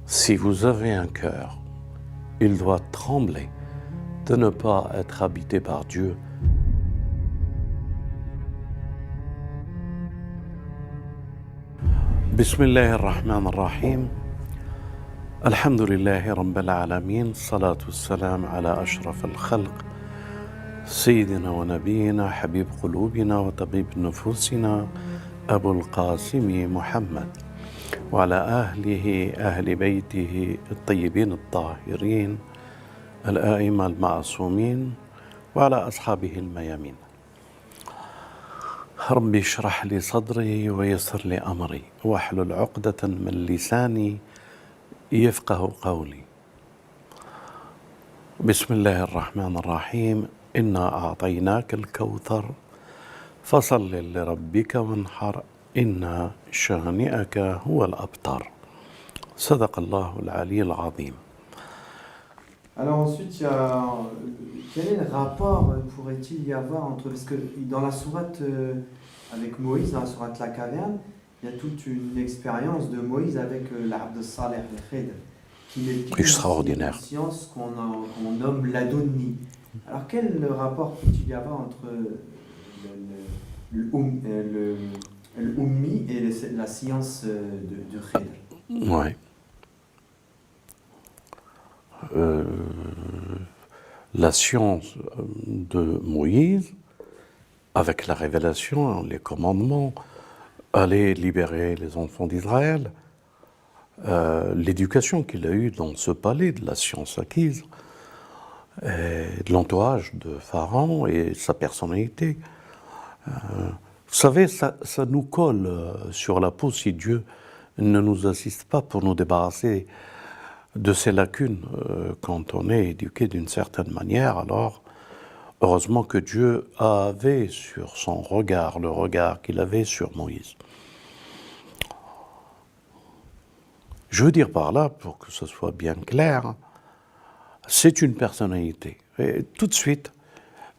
Si vous avez un cœur, il doit trembler de ne pas être habité par Dieu. Bismillah ar-Rahman ar-Rahim. Alhamdulillahi Rabbil Alameen. Salatu salam ala ashraf al-khalq. Sayyidina wa nabiyina, habib qulubina wa tabib nufusina, Abul Qasimi Muhammad. وعلى أهله أهل بيته الطيبين الطاهرين الآئمة المعصومين وعلى أصحابه الميامين. ربي اشرح لي صدري ويسر لي أمري واحلل عقدة من لساني يفقه قولي. بسم الله الرحمن الرحيم. إنا أعطيناك الكوثر فصل لربك وانحر إن شانئك هو الأبتر. صدق الله العلي العظيم. Alors ensuite, quel est le rapport pourrait-il y avoir entre... Parce que dans la sourate avec Moïse, dans la sourate La Caverne, il y a toute une expérience de Moïse avec l'Abd Saleh, le Khidr, qui n'est extraordinaire. Une science qu'on nomme l'Adoni. Alors quel rapport peut-il y avoir entre l'Ummi et la science du Khidr? Oui. La science de Moïse, avec la révélation, les commandements, aller libérer les enfants d'Israël, l'éducation qu'il a eue dans ce palais de la science acquise, et de l'entourage de Pharaon et sa personnalité. Vous savez, ça nous colle sur la peau si Dieu ne nous assiste pas pour nous débarrasser de ces lacunes. Quand on est éduqué d'une certaine manière, alors heureusement que Dieu avait sur son regard, le regard qu'il avait sur Moïse. Je veux dire par là, pour que ce soit bien clair, c'est une personnalité. Et tout de suite,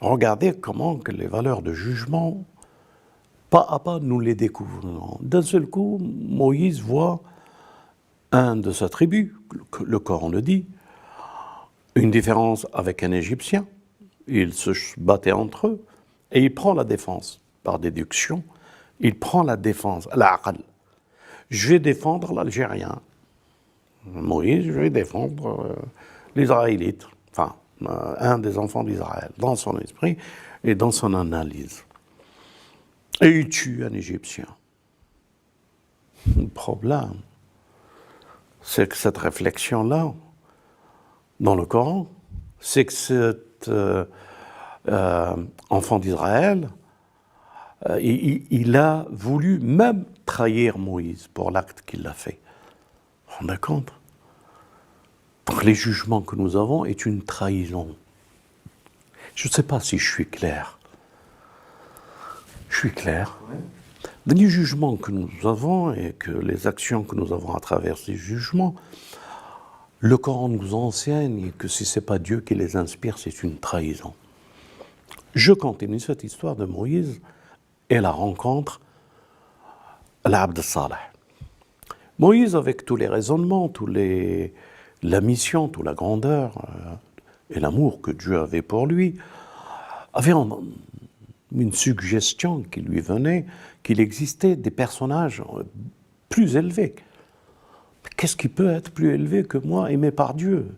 regardez comment que les valeurs de jugement, pas à pas, nous les découvrons. D'un seul coup, Moïse voit un de sa tribu, le Coran le dit, une différence avec un Égyptien. Ils se battaient entre eux et il prend la défense. Par déduction, il prend la défense, l'aql. Je vais défendre l'Algérien. Moïse, je vais défendre l'Israélite, enfin, un des enfants d'Israël, dans son esprit et dans son analyse. Et il tue un Égyptien. Le problème, c'est que cette réflexion-là, dans le Coran, c'est que cet enfant d'Israël, il a voulu même trahir Moïse pour l'acte qu'il a fait. Vous vous rendez compte? Donc les jugements que nous avons est une trahison. Je ne sais pas si je suis clair. Je suis clair. Les jugements que nous avons et que les actions que nous avons à travers ces jugements, le Coran nous enseigne que si ce n'est pas Dieu qui les inspire, c'est une trahison. Je continue cette histoire de Moïse et la rencontre l'Abd Saleh. Moïse, avec tous les raisonnements, la mission, toute la grandeur et l'amour que Dieu avait pour lui, avait une suggestion qui lui venait, qu'il existait des personnages plus élevés. Qu'est-ce qui peut être plus élevé que moi, aimé par Dieu?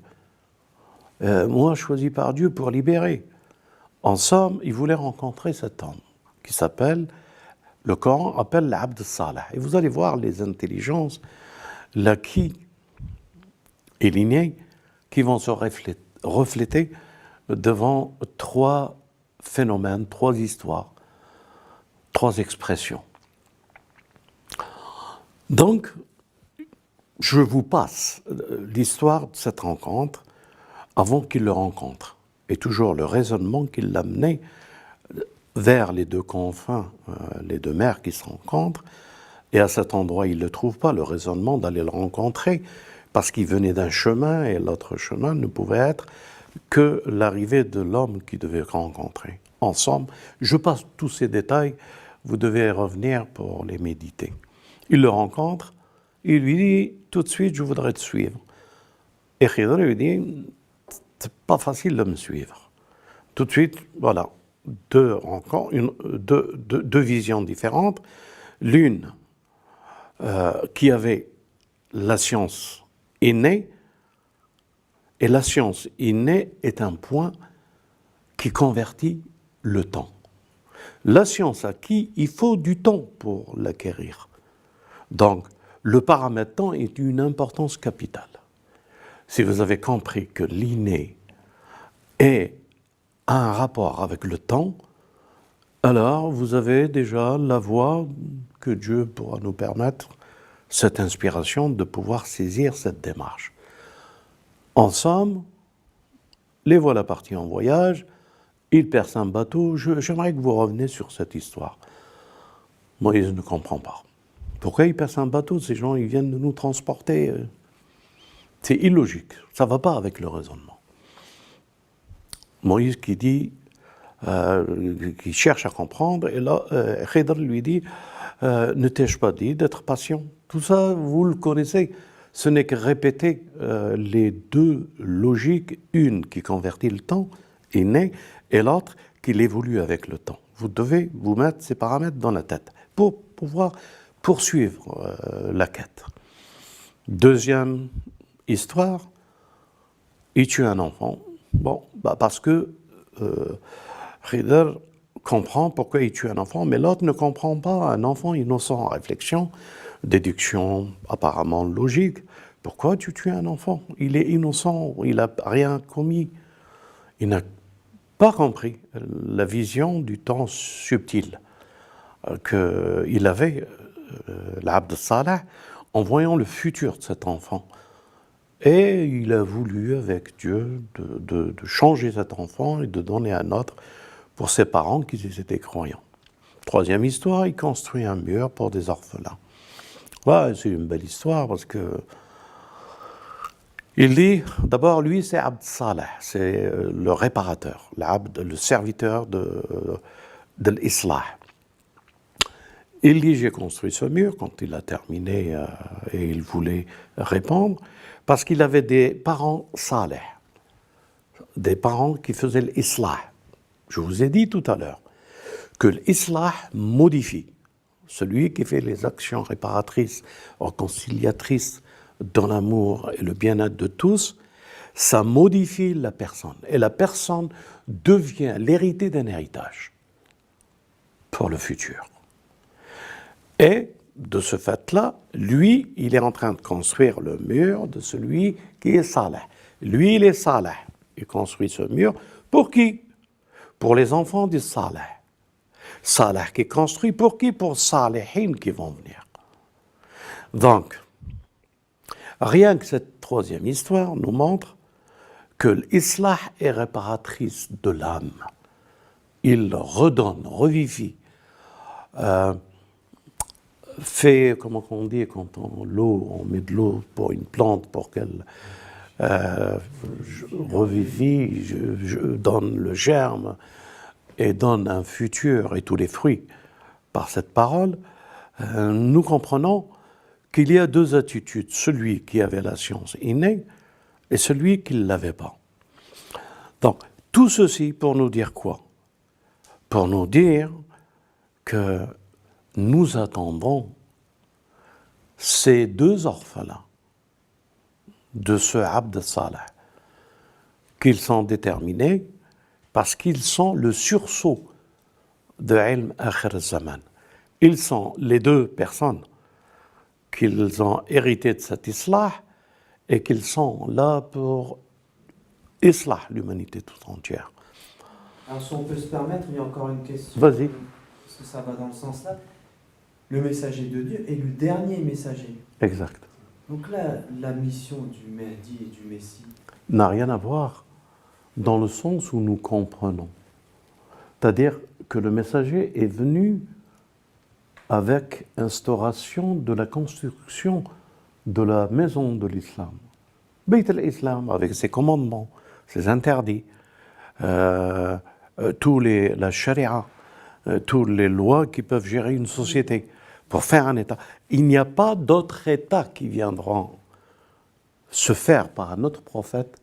Moi, choisi par Dieu pour libérer. En somme, il voulait rencontrer cet homme qui s'appelle, le Coran appelle l'Abd Saleh. Et vous allez voir les intelligences, l'acquis et l'inné qui vont se refléter devant trois phénomènes, trois histoires, trois expressions. Donc, je vous passe l'histoire de cette rencontre avant qu'il le rencontre, et toujours le raisonnement qui l'a mené vers les deux confins, les deux mers qui se rencontrent, et à cet endroit, il ne le trouve pas, le raisonnement d'aller le rencontrer, parce qu'il venait d'un chemin, et l'autre chemin ne pouvait être que l'arrivée de l'homme qu'il devait rencontrer. Ensemble, je passe tous ces détails, vous devez revenir pour les méditer. Il le rencontre, il lui dit tout de suite, je voudrais te suivre. Et Khidr lui dit, c'est pas facile de me suivre. Tout de suite, voilà, deux visions différentes. L'une qui avait la science innée, et la science innée est un point qui convertit le temps. La science acquise, il faut du temps pour l'acquérir. Donc, le paramètre temps est d'une importance capitale. Si vous avez compris que l'inné a un rapport avec le temps, alors vous avez déjà la voie que Dieu pourra nous permettre, cette inspiration de pouvoir saisir cette démarche. En somme, les voilà partis en voyage, ils percent un bateau. J'aimerais que vous reveniez sur cette histoire. Moïse ne comprend pas. Pourquoi ils percent un bateau? Ces gens, ils viennent de nous transporter. C'est illogique, ça ne va pas avec le raisonnement. Moïse qui dit, qui cherche à comprendre, et là, Khidr lui dit, ne t'ai-je pas dit d'être patient? Tout ça, vous le connaissez. Ce n'est que répéter les deux logiques, une qui convertit le temps, inné, et l'autre qui évolue avec le temps. Vous devez vous mettre ces paramètres dans la tête pour pouvoir poursuivre la quête. Deuxième histoire, il tue un enfant. Bon, parce que Khidr comprend pourquoi il tue un enfant, mais l'autre ne comprend pas. Un enfant innocent en réflexion, déduction apparemment logique. Pourquoi tu tues un enfant? Il est innocent, il n'a rien commis. Il n'a pas compris la vision du temps subtil qu'il avait, l'Abd Saleh, en voyant le futur de cet enfant. Et il a voulu, avec Dieu, de changer cet enfant et de donner un autre pour ses parents qui étaient croyants. Troisième histoire, il construit un mur pour des orphelins. Ouais, c'est une belle histoire parce que il dit, d'abord, lui, c'est Abd Saleh, c'est le réparateur, le serviteur de l'Islah. Il dit, j'ai construit ce mur quand il a terminé et il voulait répondre, parce qu'il avait des parents saleh, des parents qui faisaient l'Islah. Je vous ai dit tout à l'heure que l'Islah modifie. Celui qui fait les actions réparatrices, réconciliatrices dans l'amour et le bien-être de tous, ça modifie la personne. Et la personne devient l'héritier d'un héritage pour le futur. Et de ce fait-là, lui, il est en train de construire le mur de celui qui est saleh. Lui, il est saleh. Il construit ce mur pour qui? Pour les enfants du saleh. Saleh qui construit pour qui? Pour Salihin qui vont venir. Donc, rien que cette troisième histoire nous montre que l'Islah est réparatrice de l'âme. Il redonne, revivifie, fait, comment on dit, quand on met de l'eau pour une plante pour qu'elle revivifie, je donne le germe et donne un futur et tous les fruits par cette parole, nous comprenons qu'il y a deux attitudes, celui qui avait la science innée et celui qui ne l'avait pas. Donc, tout ceci pour nous dire quoi? Pour nous dire que nous attendons ces deux orphelins de ce Abd Saleh, qu'ils sont déterminés parce qu'ils sont le sursaut de Ilm Akhir Zaman. Ils sont les deux personnes qu'ils ont hérité de cet islah et qu'ils sont là pour islah l'humanité tout entière. Alors si on peut se permettre, il y a encore une question. Vas-y. Parce que ça va dans le sens là. Le messager de Dieu est le dernier messager. Exact. Donc là, la mission du Mahdi et du Messie n'a rien à voir dans le sens où nous comprenons. C'est-à-dire que le messager est venu avec instauration de la construction de la maison de l'islam. Bayt al-Islam, avec ses commandements, ses interdits, la charia, toutes les lois qui peuvent gérer une société. pour faire un État. Il n'y a pas d'autres États qui viendront se faire par un autre prophète.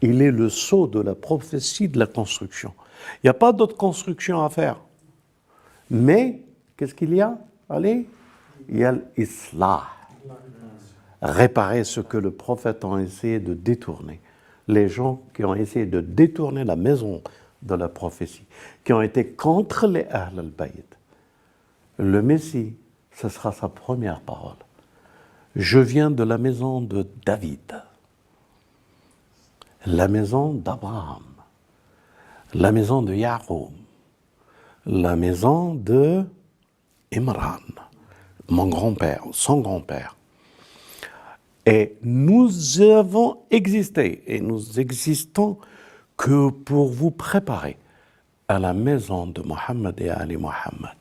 Il est le sceau de la prophétie de la construction. Il n'y a pas d'autre construction à faire. Mais, qu'est-ce qu'il y a? Allez, il y a l'islah. Réparer ce que le prophète a essayé de détourner. Les gens qui ont essayé de détourner la maison de la prophétie, qui ont été contre les Ahl al-Bayt. Le Messie, ce sera sa première parole. Je viens de la maison de David, la maison d'Abraham, la maison de Ya'qub, la maison de Imran, mon grand-père, son grand-père. Et nous avons existé, et nous existons que pour vous préparer à la maison de Mohammed et Ali Mohammed.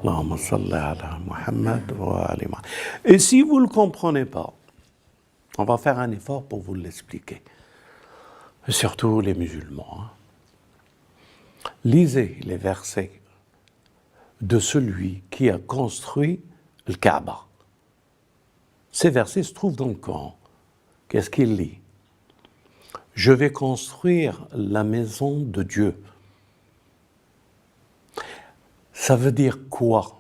Allahumma salli ala Muhammad wa ali Muhammad. Et si vous ne le comprenez pas, on va faire un effort pour vous l'expliquer. Et surtout les musulmans. Lisez les versets de celui qui a construit le Kaaba. Ces versets se trouvent dans le Coran. Qu'est-ce qu'il lit? Je vais construire la maison de Dieu. Ça veut dire quoi?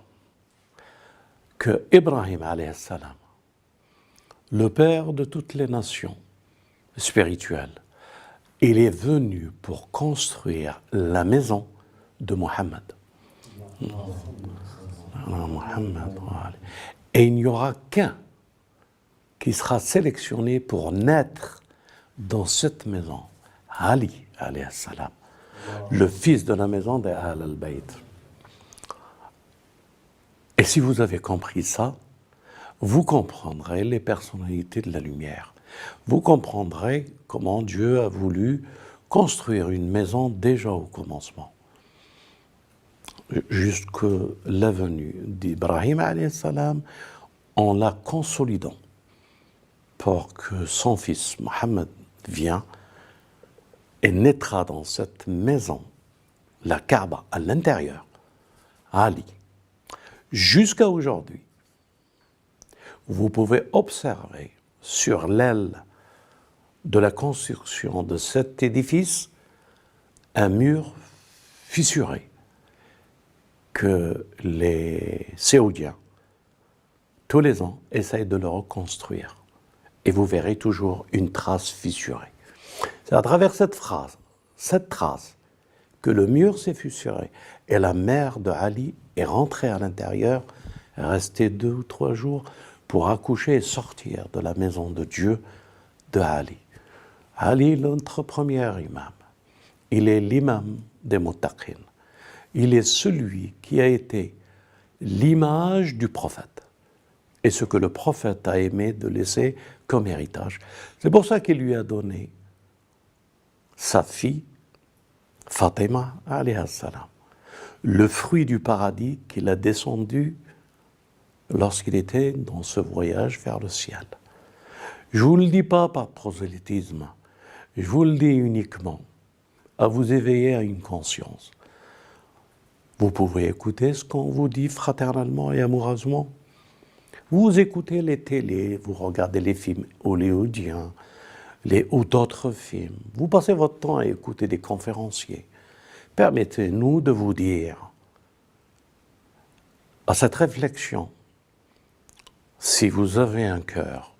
Que Ibrahim alayhi salam, le père de toutes les nations spirituelles, il est venu pour construire la maison de Mohammed. Et il n'y aura qu'un qui sera sélectionné pour naître dans cette maison, Ali alayhi salam, le fils de la maison des Ahl al-Bayt. Et si vous avez compris ça, vous comprendrez les personnalités de la lumière. Vous comprendrez comment Dieu a voulu construire une maison déjà au commencement. Jusque la venue d'Ibrahim alayhi salam, en la consolidant pour que son fils Mohammed vienne et naîtra dans cette maison, la Kaaba à l'intérieur, Ali. Jusqu'à aujourd'hui, vous pouvez observer sur l'aile de la construction de cet édifice un mur fissuré que les Saoudiens, tous les ans, essayent de le reconstruire. Et vous verrez toujours une trace fissurée. C'est à travers cette trace, que le mur s'est fissuré et la mère de Ali est rentrée à l'intérieur, est restée 2 ou 3 jours pour accoucher et sortir de la maison de Dieu de Ali. Ali, notre premier imam, il est l'imam des muttaqin. Il est celui qui a été l'image du prophète et ce que le prophète a aimé de laisser comme héritage. C'est pour ça qu'il lui a donné sa fille, Fatima alayhi salam, le fruit du paradis qu'il a descendu lorsqu'il était dans ce voyage vers le ciel. Je ne vous le dis pas par prosélytisme, je vous le dis uniquement à vous éveiller à une conscience. Vous pouvez écouter ce qu'on vous dit fraternellement et amoureusement. Vous écoutez les télés, vous regardez les films hollywoodiens, ou d'autres films. Vous passez votre temps à écouter des conférenciers. Permettez-nous de vous dire, à cette réflexion, si vous avez un cœur,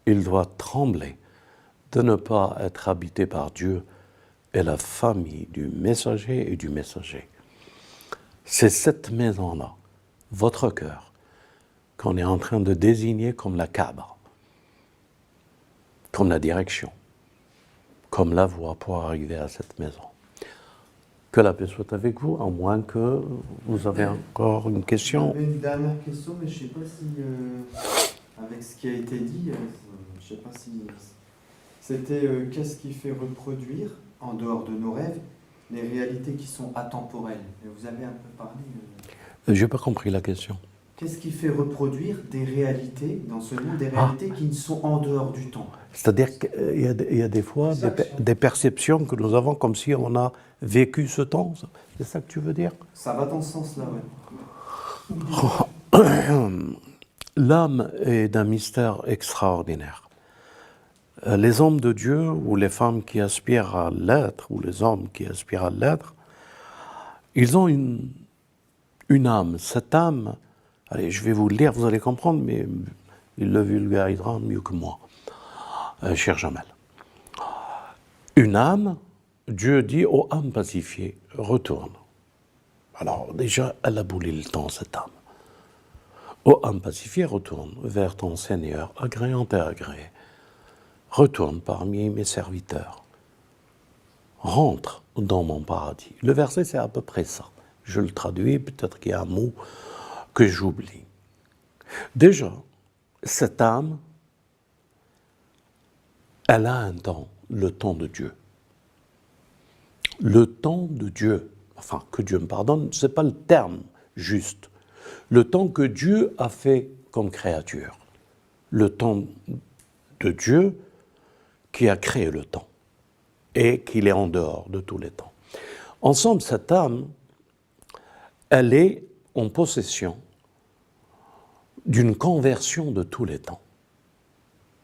il doit trembler de ne pas être habité par Dieu et la famille du messager et du messager. C'est cette maison-là, votre cœur, qu'on est en train de désigner comme la Kaaba, comme la direction, comme la voie pour arriver à cette maison. Que la paix soit avec vous, à moins que vous avez encore une question. J'avais une dernière question, mais je ne sais pas si, avec ce qui a été dit, je ne sais pas si c'était qu'est-ce qui fait reproduire, en dehors de nos rêves, les réalités qui sont atemporelles. Et vous avez un peu parlé. Je n'ai pas compris la question. Qu'est-ce qui fait reproduire des réalités dans ce monde, des réalités qui ne sont en dehors du temps? C'est-à-dire qu'il y a des fois des perceptions que nous avons comme si on a vécu ce temps. C'est ça que tu veux dire? Ça va dans ce sens-là, oui. L'âme est d'un mystère extraordinaire. Les hommes de Dieu, ou les femmes qui aspirent à l'être, ou les hommes qui aspirent à l'être, ils ont une âme. Cette âme, allez, je vais vous le lire, vous allez comprendre, mais il le vulgarisera mieux que moi, cher Jamel. Une âme, Dieu dit aux âmes pacifiées, retourne. Alors déjà, elle a boulé le temps, cette âme. Ô âme pacifiée, retourne vers ton Seigneur, agréant et agréé. Retourne parmi mes serviteurs. Rentre dans mon paradis. Le verset, c'est à peu près ça. Je le traduis, peut-être qu'il y a un mot que j'oublie. Déjà, cette âme, elle a un temps, le temps de Dieu. Le temps de Dieu, enfin, que Dieu me pardonne, ce n'est pas le terme juste. Le temps que Dieu a fait comme créature. Le temps de Dieu qui a créé le temps et qu'il est en dehors de tous les temps. Ensemble, cette âme, elle est en possession d'une conversion de tous les temps.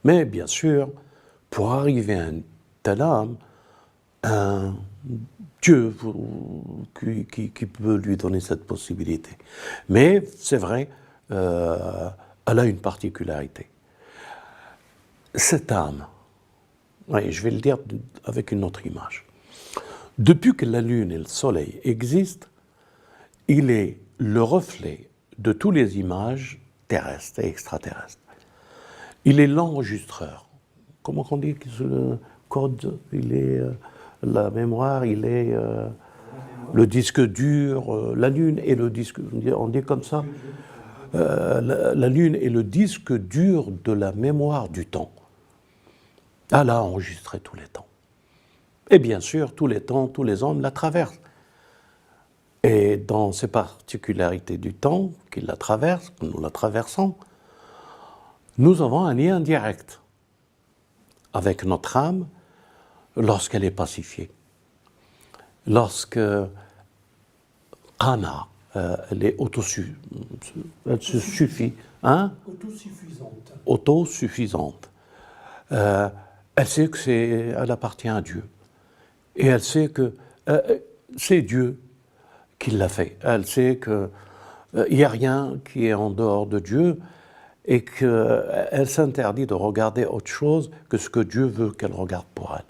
Mais bien sûr, pour arriver à une telle âme, un Dieu qui peut lui donner cette possibilité. Mais c'est vrai, elle a une particularité. Cette âme, oui, je vais le dire avec une autre image. Depuis que la Lune et le Soleil existent, il est le reflet de toutes les images terrestres et extraterrestres. Il est l'enregistreur. Comment on dit que le code, il est la mémoire, il est le disque dur, la Lune et le disque, on dit comme ça, la Lune est le disque dur de la mémoire du temps. Elle a enregistré tous les temps. Et bien sûr, tous les temps, tous les hommes la traversent. Et dans ces particularités du temps qui la traversent, que nous la traversons, nous avons un lien direct avec notre âme lorsqu'elle est pacifiée. Lorsque Qana, elle est elle se suffit, hein? Autosuffisante. Autosuffisante. Elle sait que elle appartient à Dieu. Et elle sait que c'est Dieu qui l'a fait. Elle sait qu'il n'y a rien qui est en dehors de Dieu et qu'elle s'interdit de regarder autre chose que ce que Dieu veut qu'elle regarde pour elle.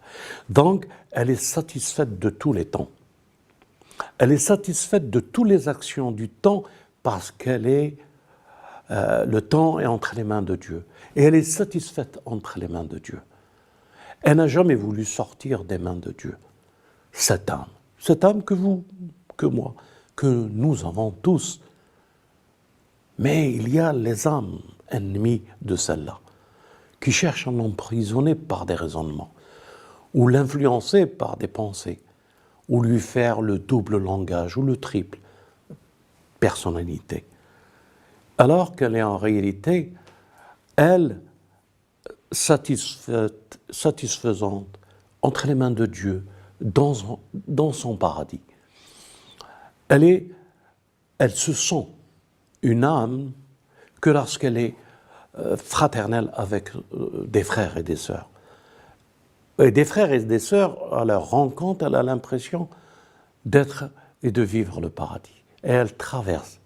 Donc, elle est satisfaite de tous les temps. Elle est satisfaite de toutes les actions du temps parce le temps est entre les mains de Dieu. Et elle est satisfaite entre les mains de Dieu. Elle n'a jamais voulu sortir des mains de Dieu. Cette âme que vous, que moi, que nous avons tous. Mais il y a les âmes ennemies de celle-là, qui cherchent à l'emprisonner par des raisonnements, ou l'influencer par des pensées, ou lui faire le double langage, ou le triple personnalité. Alors qu'elle est en réalité, elle, satisfaisante, entre les mains de Dieu, dans son paradis. Elle se sent une âme que lorsqu'elle est fraternelle avec des frères et des sœurs. Et des frères et des sœurs, à leur rencontre, elle a l'impression d'être et de vivre le paradis. Et elle traverse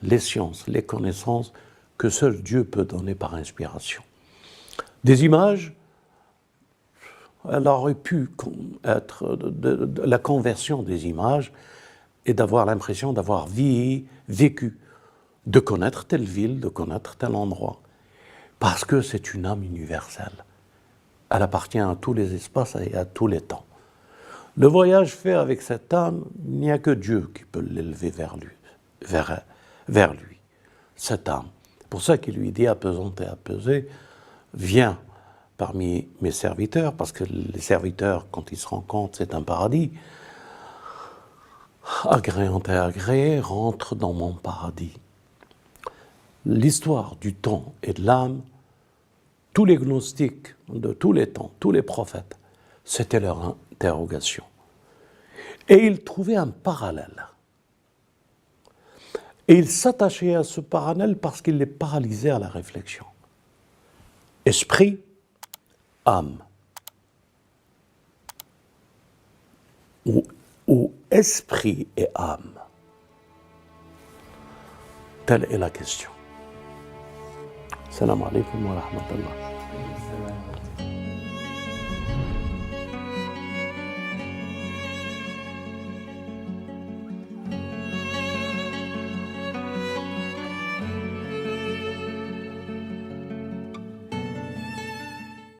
les sciences, les connaissances que seul Dieu peut donner par inspiration. Des images, elle aurait pu être de la conversion des images et d'avoir l'impression d'avoir vécu, de connaître telle ville, de connaître tel endroit, parce que c'est une âme universelle. Elle appartient à tous les espaces et à tous les temps. Le voyage fait avec cette âme, il n'y a que Dieu qui peut l'élever vers lui, cette âme. C'est pour ça qu'il lui dit, apaisante et apaisée, viens parmi mes serviteurs, parce que les serviteurs, quand ils se rencontrent, c'est un paradis. Agréant et agréé, rentre dans mon paradis. L'histoire du temps et de l'âme, tous les gnostiques de tous les temps, tous les prophètes, c'était leur interrogation. Et ils trouvaient un parallèle. Et il s'attachait à ce parallèle parce qu'il les paralysait à la réflexion. Esprit, âme. Ou esprit et âme. Telle est la question. Salam alaikum wa rahmatullah.